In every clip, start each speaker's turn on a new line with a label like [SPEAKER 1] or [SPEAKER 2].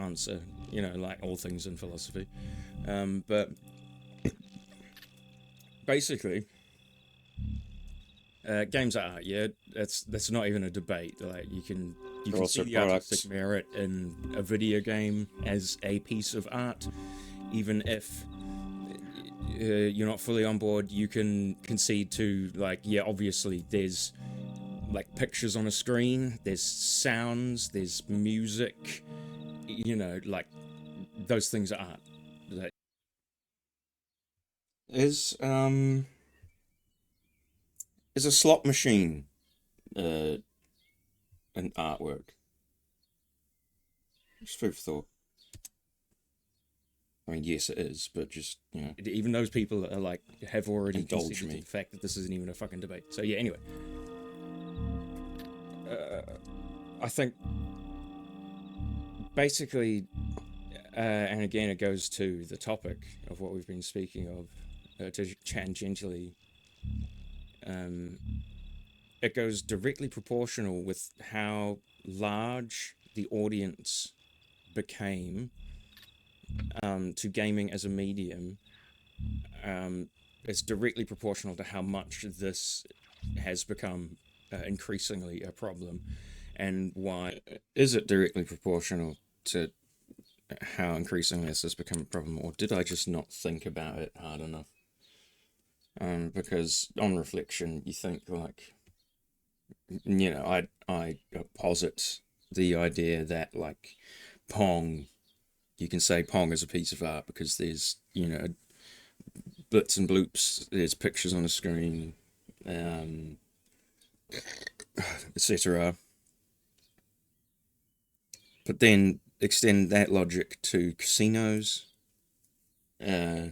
[SPEAKER 1] answer, like all things in philosophy. But basically, games are art. Yeah, that's not even a debate. Like you
[SPEAKER 2] They're
[SPEAKER 1] can see
[SPEAKER 2] also
[SPEAKER 1] the
[SPEAKER 2] products.
[SPEAKER 1] artistic merit in a video game as a piece of art, even if you're not fully on board. You can concede to, like, yeah, obviously there's like pictures on a screen, there's sounds, there's music, like those things are art. Like,
[SPEAKER 2] Is is a slot machine an artwork? Just food for thought. I mean, yes, it is, but just,
[SPEAKER 1] even those people are like have already
[SPEAKER 2] indulge
[SPEAKER 1] conceded to
[SPEAKER 2] me.
[SPEAKER 1] the fact that this isn't even a fucking debate. So yeah, anyway, I think basically, and again, it goes to the topic of what we've been speaking of, tangentially. It goes directly proportional with how large the audience became to gaming as a medium. It's directly proportional to how much this has become increasingly a problem, and why.
[SPEAKER 2] Is it directly proportional to how increasingly this has become a problem, or did I just not think about it hard enough? Because on reflection, you think like, I posit the idea that like Pong, you can say Pong is a piece of art because there's blits and bloops, there's pictures on the screen, etc. But then extend that logic to casinos. Uh,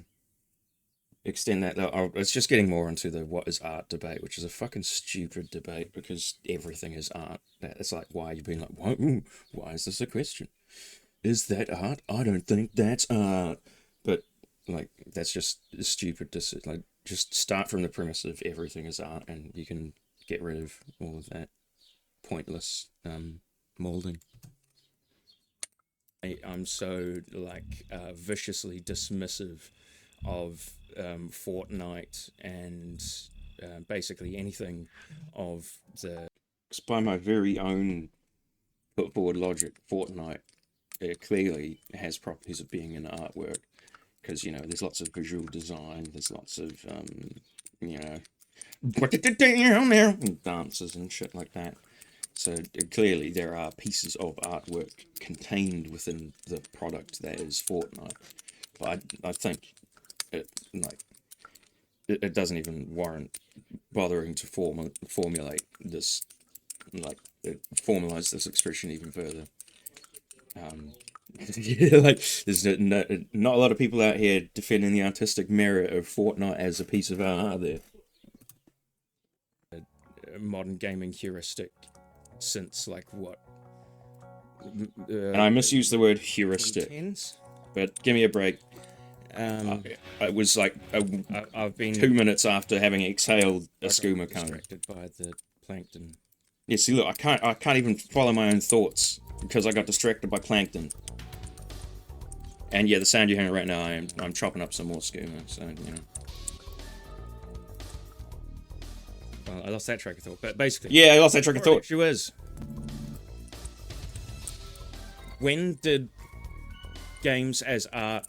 [SPEAKER 2] extend that. Oh, it's just getting more into the what is art debate, which is a fucking stupid debate because everything is art. It's like, why are you being like, why is this a question? Is that art? I don't think that's art. But like, that's just stupid. Like, just start from the premise of everything is art, and you can get rid of all of that pointless molding.
[SPEAKER 1] I'm so like viciously dismissive of Fortnite and basically anything of the.
[SPEAKER 2] By my very own put forward logic, Fortnite clearly has properties of being an artwork because there's lots of visual design, there's lots of you know dances and shit like that. So clearly there are pieces of artwork contained within the product that is Fortnite. But I think it like it doesn't even warrant bothering to formulate this, like formalize this expression even further. Yeah, like there's not a lot of people out here defending the artistic merit of Fortnite as a piece of art, are there?
[SPEAKER 1] Modern gaming heuristic since like what?
[SPEAKER 2] And I misuse the word heuristic,
[SPEAKER 1] 2010s?
[SPEAKER 2] but give me a break. It was like
[SPEAKER 1] I've been
[SPEAKER 2] 2 minutes after having exhaled a
[SPEAKER 1] I got
[SPEAKER 2] skooma cone.
[SPEAKER 1] distracted by the plankton.
[SPEAKER 2] Yeah, see, look, I can't even follow my own thoughts because I got distracted by plankton. And yeah, the sound you're hearing right now, I'm chopping up some more skooma, so
[SPEAKER 1] Well, I lost that track of thought, but basically,
[SPEAKER 2] Yeah, I lost that track of thought.
[SPEAKER 1] issue is, when did games as art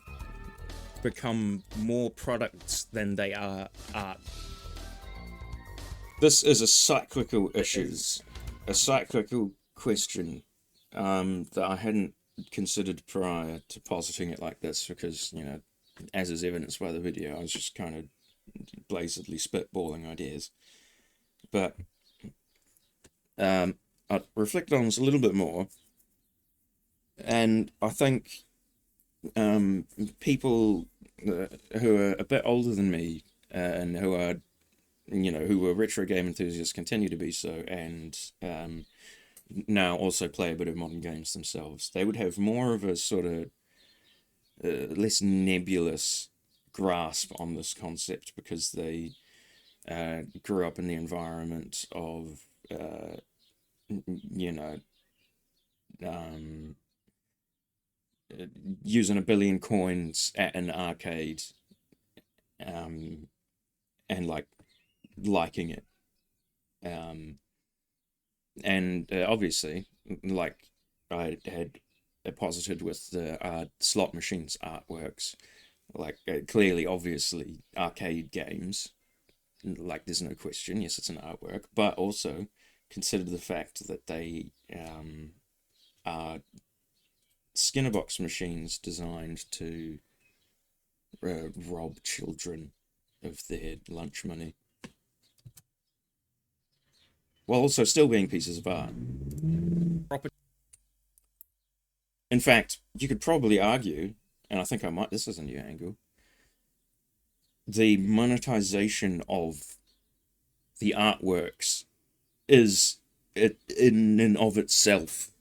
[SPEAKER 1] become more products than they are art?
[SPEAKER 2] This is a cyclical issue, a cyclical question that I hadn't considered prior to positing it like this because, as is evidenced by the video, I was just kind of blazedly spitballing ideas. But I reflected on this a little bit more, and I think people who are a bit older than me and who are, who were retro game enthusiasts continue to be so, and now also play a bit of modern games themselves. They would have more of a sort of less nebulous grasp on this concept because they grew up in the environment of, you know, um, using 1 billion coins at an arcade, and like liking it. And obviously, like I had posited with the slot machines artworks, like clearly, obviously, arcade games, like there's no question, yes, it's an artwork, but also consider the fact that they are Skinner box machines designed to rob children of their lunch money, while also still being pieces of art. In fact, you could probably argue, and I think I might, this is a new angle, the monetization of the artworks is in and of itself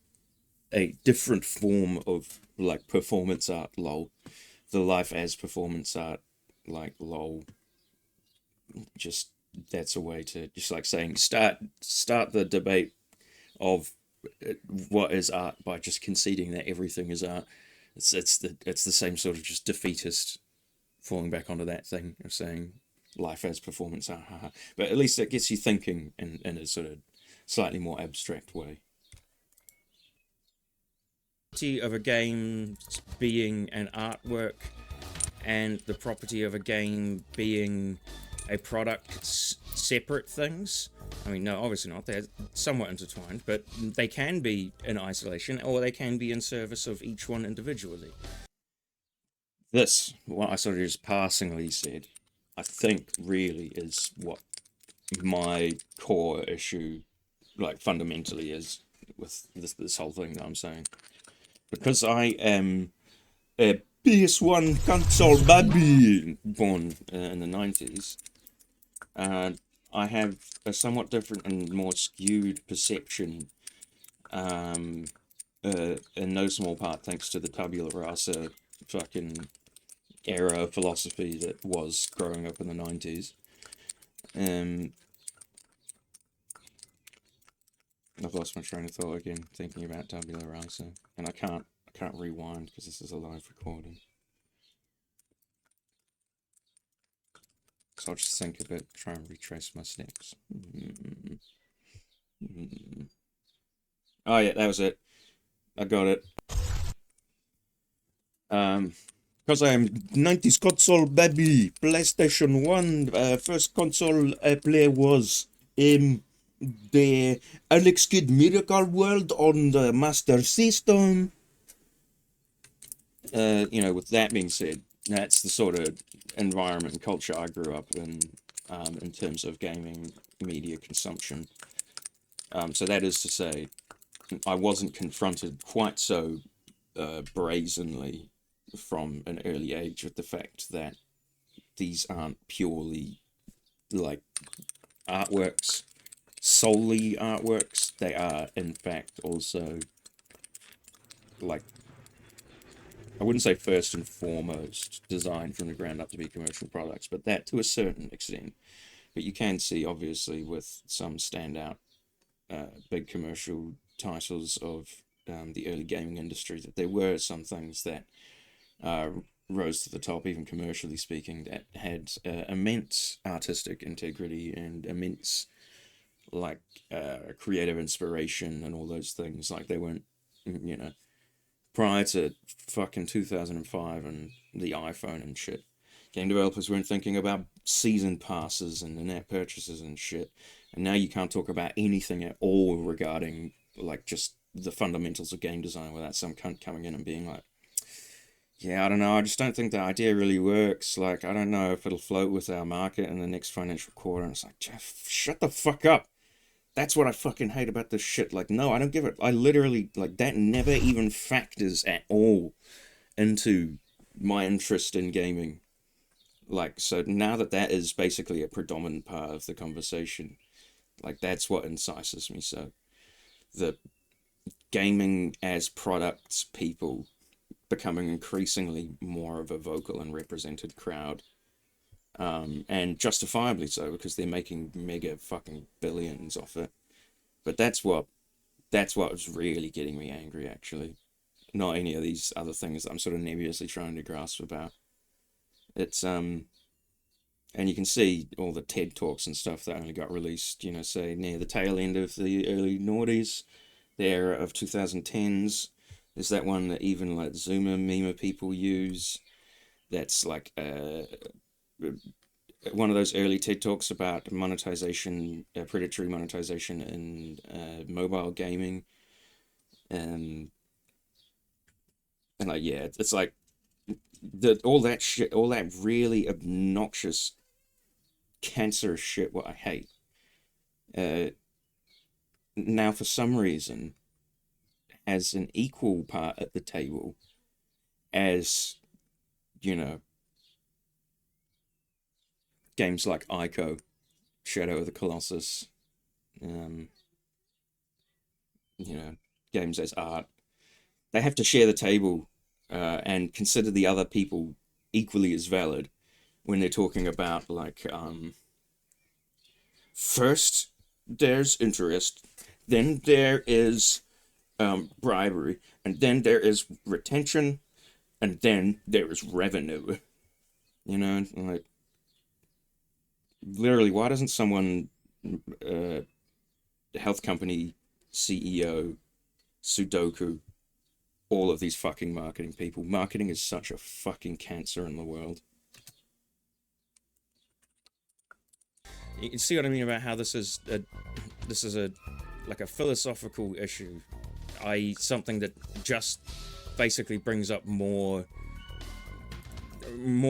[SPEAKER 2] a different form of like performance art, lol. The life as performance art, like lol. Just that's a way to just like saying start the debate of what is art by just conceding that everything is art. It's the same sort of just defeatist falling back onto that thing of saying life as performance art, haha. But at least it gets you thinking in a sort of slightly more abstract way.
[SPEAKER 1] Of a game being an artwork and the property of a game being a product separate things. I mean, no, obviously not. They're somewhat intertwined, but they can be in isolation or they can be in service of each one individually.
[SPEAKER 2] This, what I sort of just passingly said, I think really is what my core issue, like fundamentally, is with this whole thing that I'm saying. Because I am a PS1 console baby born in the 90s, I have a somewhat different and more skewed perception, in no small part thanks to the tabula rasa fucking era of philosophy that was growing up in the 90s. I've lost my train of thought again, thinking about tabula rasa, and I can't rewind because this is a live recording. So I'll just think a bit, try and retrace my steps. Oh yeah, that was it. I got it. Because I am 90s console baby, PlayStation 1, first console I play was the Alex Kidd Miracle World on the Master System. With that being said, that's the sort of environment and culture I grew up in terms of gaming media consumption. So that is to say, I wasn't confronted quite so brazenly from an early age with the fact that these aren't purely like artworks, solely artworks. They are in fact also like, I wouldn't say first and foremost designed from the ground up to be commercial products, but that to a certain extent. But you can see obviously with some standout big commercial titles of the early gaming industry that there were some things that rose to the top, even commercially speaking, that had immense artistic integrity and immense like creative inspiration and all those things. Like they weren't, prior to fucking 2005 and the iPhone and shit, game developers weren't thinking about season passes and in-app purchases and shit. And now you can't talk about anything at all regarding like just the fundamentals of game design without some cunt coming in and being like, yeah, I don't know, I just don't think the idea really works. Like, I don't know if it'll float with our market in the next financial quarter. And it's like, Jeff, shut the fuck up. That's what I fucking hate about this shit. Like, no, I don't give it. I literally, like, that never even factors at all into my interest in gaming. Like, so now that is basically a predominant part of the conversation, like, that's what incises me. So, the gaming as products people becoming increasingly more of a vocal and represented crowd. And justifiably so, because they're making mega fucking billions off it. But that's what was really getting me angry, actually. not any of these other things that I'm sort of nebulously trying to grasp about. It's and you can see all the TED Talks and stuff that only got released, say near the tail end of the early noughties, the era of 2010s. There's that one that even like Zoomer Meme people use. That's like one of those early TED Talks about monetization, predatory monetization in mobile gaming. And like, yeah, it's like all that shit, all that really obnoxious, cancerous shit. What I hate. Now, for some reason, has an equal part at the table as games like Ico, Shadow of the Colossus, um, games as art. They have to share the table and consider the other people equally as valid when they're talking about like first there's interest, then there is bribery, and then there is retention, and then there is revenue. Like literally, why doesn't someone, health company CEO, Sudoku, all of these fucking marketing people? Marketing is such a fucking cancer in the world.
[SPEAKER 1] You see what I mean about how this is a like a philosophical issue, i.e., something that just basically brings up more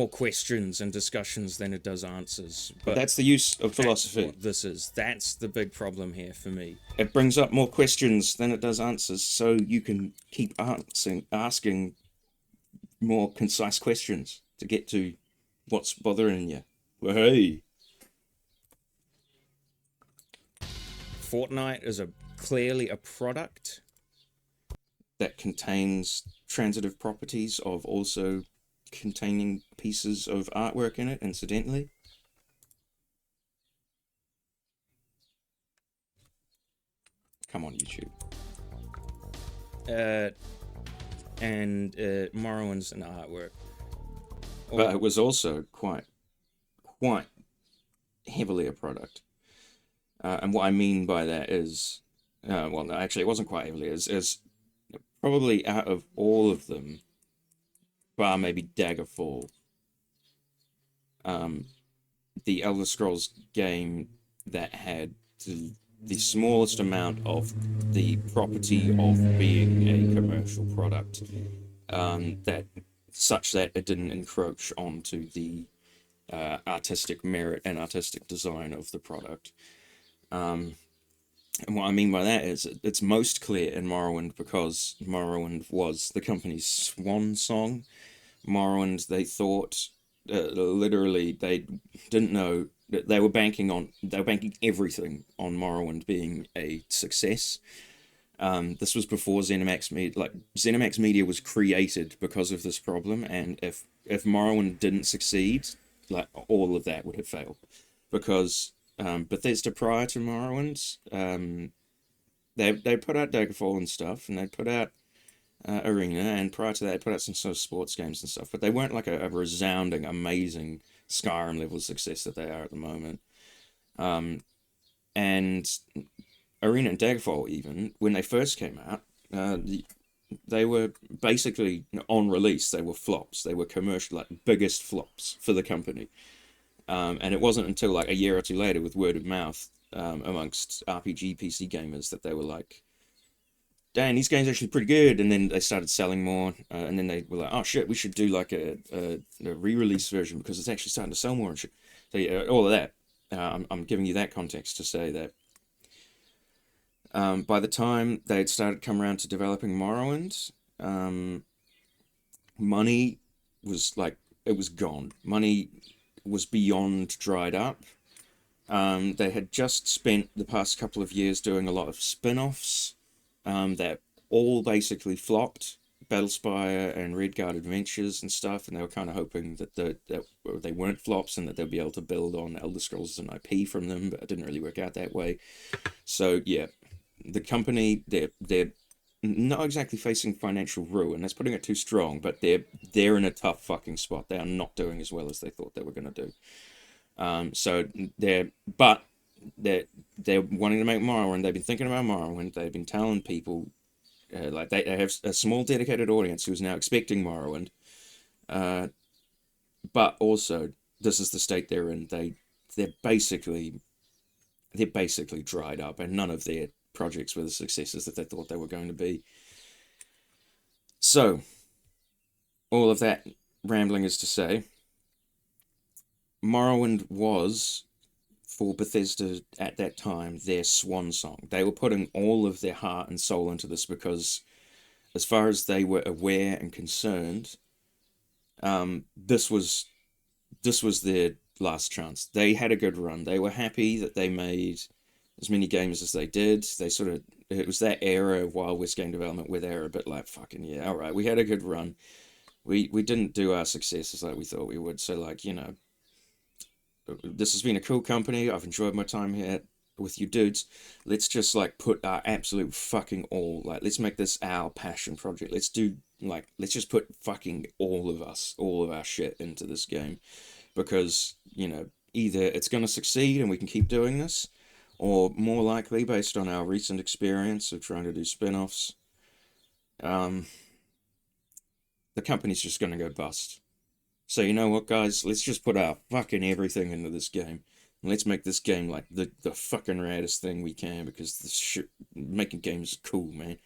[SPEAKER 1] questions and discussions than it does answers.
[SPEAKER 2] But that's the use of philosophy.
[SPEAKER 1] That's the big problem here for me.
[SPEAKER 2] It brings up more questions than it does answers, so you can keep asking more concise questions to get to what's bothering you. Well, hey.
[SPEAKER 1] Fortnite is clearly a product
[SPEAKER 2] that contains transitive properties of also containing pieces of artwork in it, incidentally. Come on, YouTube.
[SPEAKER 1] And Morrowind's an artwork.
[SPEAKER 2] But it was also quite heavily a product. And what I mean by that is, well, no, actually, it wasn't quite heavily. Is probably out of all of them, bar maybe Daggerfall, the Elder Scrolls game that had the smallest amount of the property of being a commercial product, that such that it didn't encroach onto the artistic merit and artistic design of the product. And what I mean by that is it's most clear in Morrowind because Morrowind was the company's swan song. Morrowind, they thought, literally, they didn't know that they were banking everything on Morrowind being a success. This was before ZeniMax Media. Like, ZeniMax Media was created because of this problem, and if Morrowind didn't succeed, like, all of that would have failed. Because Bethesda, prior to Morrowind, they put out Daggerfall and stuff, and they put out Arena, and prior to that, they put out some sort of sports games and stuff, but they weren't like a resounding, amazing Skyrim level success that they are at the moment. And Arena and Daggerfall, even when they first came out, they were basically, on release, they were flops. They were commercial, like, biggest flops for the company. And it wasn't until like a year or two later, with word of mouth amongst RPG PC gamers, that they were like, "Dang, these games are actually pretty good." And then they started selling more, and then they were like, "Oh shit, we should do like a re-release version because it's actually starting to sell more and shit." So yeah, all of that. I'm giving you that context to say that by the time they'd started come around to developing Morrowind, money was like, it was gone. Money was beyond dried up. They had just spent the past couple of years doing a lot of spin-offs that all basically flopped. Battlespire and Redguard Adventures and stuff, and they were kind of hoping that they weren't flops and that they'll be able to build on Elder Scrolls as an IP from them, but it didn't really work out that way. So yeah, the company, their not exactly facing financial ruin. That's putting it too strong, but they're in a tough fucking spot. They are not doing as well as they thought they were going to do. So but they're wanting to make Morrowind. They've been thinking about Morrowind. They've been telling people, like they have a small dedicated audience who's now expecting Morrowind. But also, this is the state they're in. They're basically dried up, and none of their projects were the successes that they thought they were going to be. So, all of that rambling is to say, Morrowind was, for Bethesda at that time, their swan song. They were putting all of their heart and soul into this because, as far as they were aware and concerned, this was their last chance. They had a good run. They were happy that they made as many games as they did. It was that era of Wild West game development where they were a bit like, fucking yeah, all right, we had a good run. We didn't do our successes like we thought we would. So, like, this has been a cool company. I've enjoyed my time here with you dudes. Let's just like put our absolute fucking all. Like, let's make this our passion project. Let's just put fucking all of our shit into this game, because either it's going to succeed and we can keep doing this, or more likely, based on our recent experience of trying to do spin-offs, the company's just going to go bust. So you know what, guys? Let's just put our fucking everything into this game. And let's make this game like the fucking raddest thing we can, because this shit, making games is cool, man.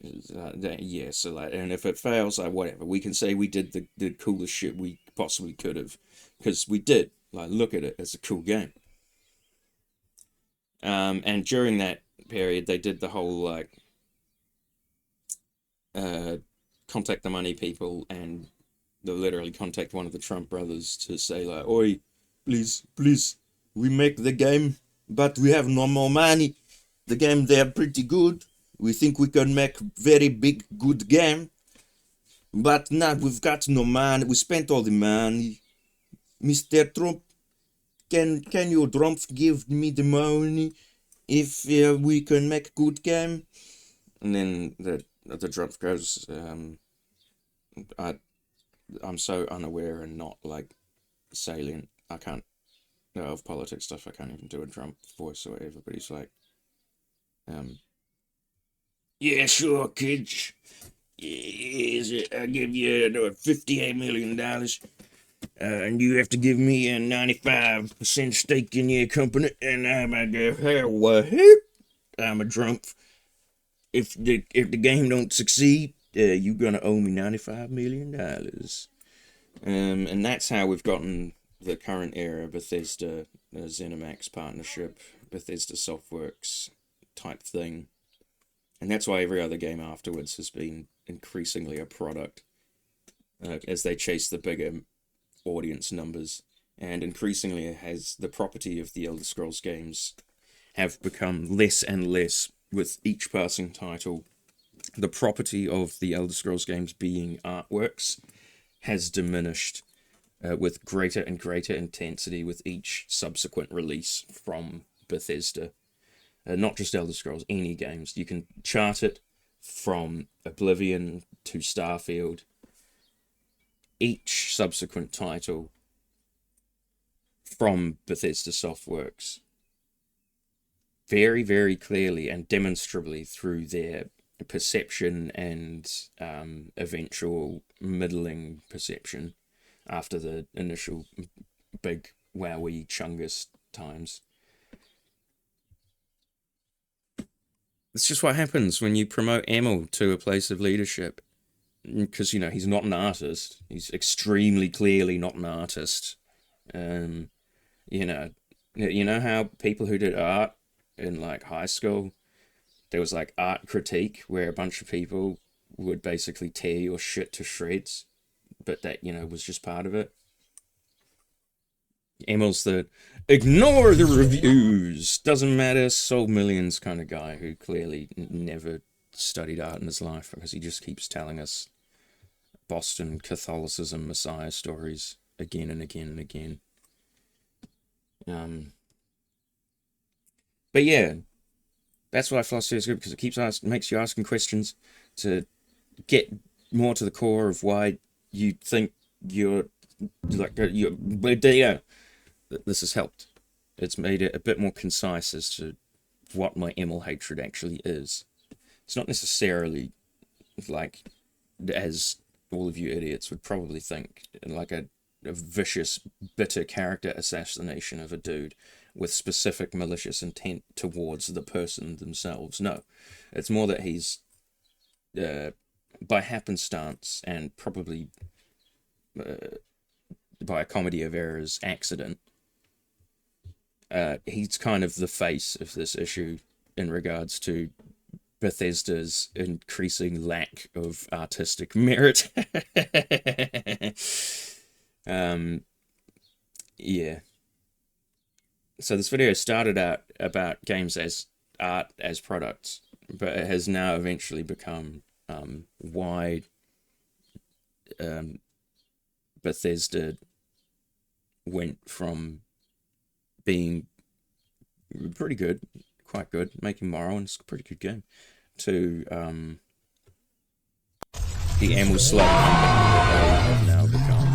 [SPEAKER 2] Yeah, so like, and if it fails, whatever. We can say we did the coolest shit we possibly could have, because we did. Like, look at it, it's a cool game. And during that period, they did the whole like, contact the money people, and they literally contact one of the Trump brothers to say like, "Oi, please, we make the game, but we have no more money. The game, they're pretty good. We think we can make very big, good game, but now we've got no money. We spent all the money. Mr. Trump, can you Trump give me the money if we can make good game?" And then the Trump goes, I'm so unaware and not like salient. I can't of politics stuff. I can't even do a Trump voice or whatever. But he's like, yeah, sure, kids. I give you $58 million, and you have to give me a 95% stake in your company. And I'm a Trump. If the game don't succeed, you're gonna owe me $95 million. And that's how we've gotten the current era Bethesda ZeniMax partnership, Bethesda Softworks type thing. And that's why every other game afterwards has been increasingly a product, as they chase the bigger audience numbers. And increasingly has the property of the Elder Scrolls games have become less and less with each passing title. The property of the Elder Scrolls games being artworks has diminished with greater and greater intensity with each subsequent release from Bethesda. Not just Elder Scrolls, any games. You can chart it from Oblivion to Starfield. Each subsequent title from Bethesda Softworks very, very clearly and demonstrably through their perception and eventual middling perception after the initial big wowie chungus times. It's just what happens when you promote Emil to a place of leadership. Because, he's not an artist. He's extremely clearly not an artist. You know how people who did art in like high school, there was like art critique where a bunch of people would basically tear your shit to shreds, but that was just part of it. Emil's the ignore the reviews, doesn't matter, sold millions kind of guy who clearly never studied art in his life, because he just keeps telling us Boston Catholicism Messiah stories again and again and again. But yeah, That's why philosophy is good, because it makes you asking questions to get more to the core of why you think you're like that this has helped. It's made it a bit more concise as to what my Emil hatred actually is. It's not necessarily like, as all of you idiots would probably think, like a vicious, bitter character assassination of a dude with specific malicious intent towards the person themselves. No, it's more that he's, by happenstance and probably by a comedy of errors accident, he's kind of the face of this issue in regards to Bethesda's increasing lack of artistic merit. Yeah. So this video started out about games as art as products, but it has now eventually become why Bethesda went from being pretty good, quite good, making Morrowind's a pretty good game, to the Emil Slut company that they have now become.